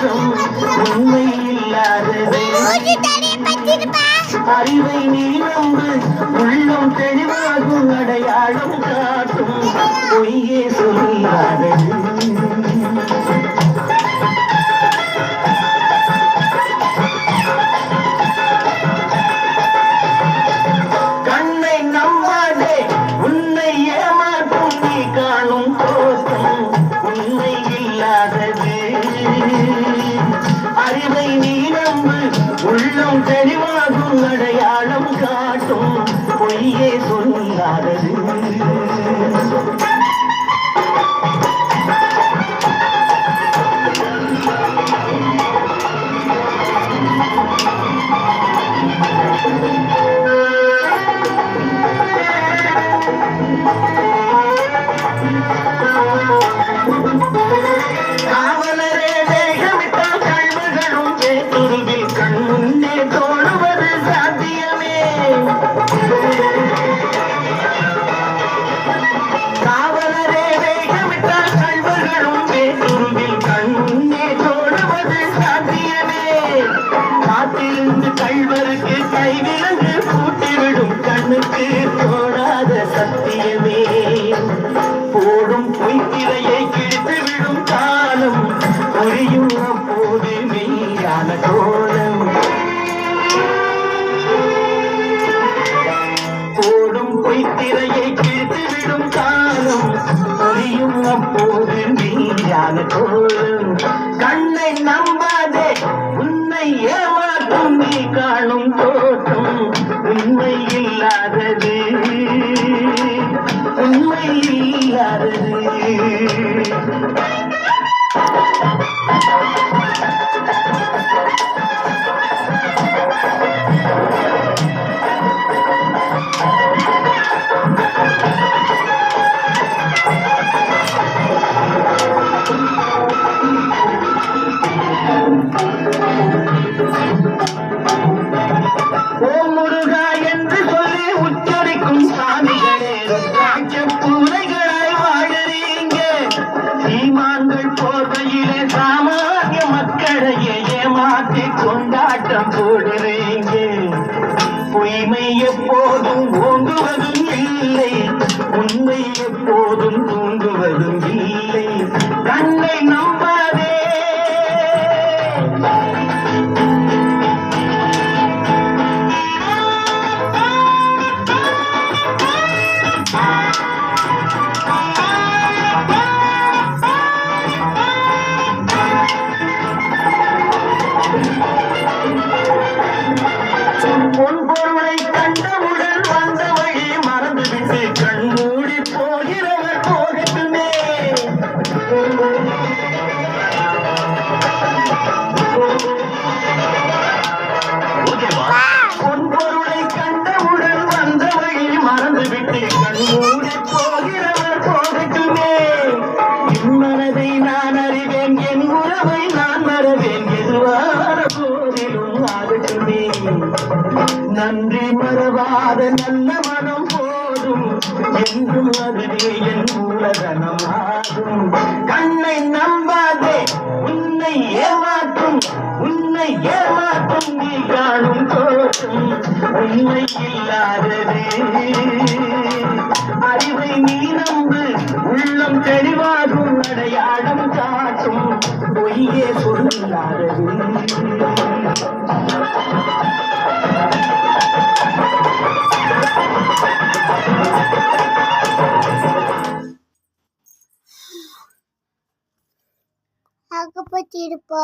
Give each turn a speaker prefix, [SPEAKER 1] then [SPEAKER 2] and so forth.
[SPEAKER 1] மாற்றம் உண்மை இல்லாதது. அறிவை நீ நம்பு, உள்ளம் தெளிவாகும், அடையாளம் காட்டும், பொய்யே சொல்லாதது. கண்ணை நம்பாதே, உன்னை ஏமாற்றும் நீ காணும் தோற்றம் உண்மை இல்லாதது. அறிவை நீ நம்பு, உள்ளம் தெளிவாகும், அடையாளம் காட்டும், பொய்யே சொல்லாதது. காவலரே வேகமிட்டால் கல்வர்களும் வேட்டுருவில் கண் முன்னே தோணுவது சாத்தியமே. காவலரே வேகமிட்டால் கல்வர்களும் வேட்டுருவில் கண் முன்னே தோணுவது சாத்தியமே. காத்திருந்து கல்வருக்கு கைவிலங்கு பூட்டிவிடும் கண்ணுக்கு தோடாத சத்தியமே. போடும் பொய்த்திரையை கிழித்து விடும் காலம் பொழியும் அப்போது மெய்யான கோலம். போடும் பொய்த்திரையை கிழித்து விடும் காலம் பொழியும் அப்போது மெய்யான கோலம். கண்ணை நம்பாதே, உன்னை ஏமாற்றும் நீ காணும் தோற்றம் உண்மை இல்லாதது. உண்மை இல்லாதது. ஓம் முருகா என்று சொல்லி உச்சரிக்கும் சாமிகளே, பூனைகளாய் வாழறீங்க. சீமான்கள் போதையிலே சாமானிய மக்களையே ஏமாற்றி கொண்டாட்டம் போடுறீங்க. பொய்மை எப்போதும் ஓங்குவதும் இல்லை, உண்மை எப்போதும் தூங்குவதும் இல்லை. கண்ணை நம்பாதே. பொன் பொருளை கண்டவுடன் வந்த வழி மறந்துவிட்டு கண் மூடி போகிறவர் போகட்டுமே. பொன் பொருளை கண்டவுடன் வந்த வழி மறந்துவிட்டு கண் மூடி போகிறவர் போகட்டுமே. என் மனதை நான் அறிவேன், என் உறவை நான் மறவேன், எதுவான போதிலும் ஆகட்டுமே. நன்றி மறவாத நல்ல மனம் போதும், என்றும் அதுவே என் மூலதனம் ஆகும். கண்ணை நம்பாதே, உன்னை ஏமாற்றும், உன்னை ஏமாற்றும் நீ காணும் தோற்றம் உண்மை இல்லாதது. அறிவை நீ நம்பு, உள்ளம் தெளிவாகும், அடையாளம் காட்டும், பொய்யே சொல்லாதது.
[SPEAKER 2] ஆக்கப்பட்டிருப்பா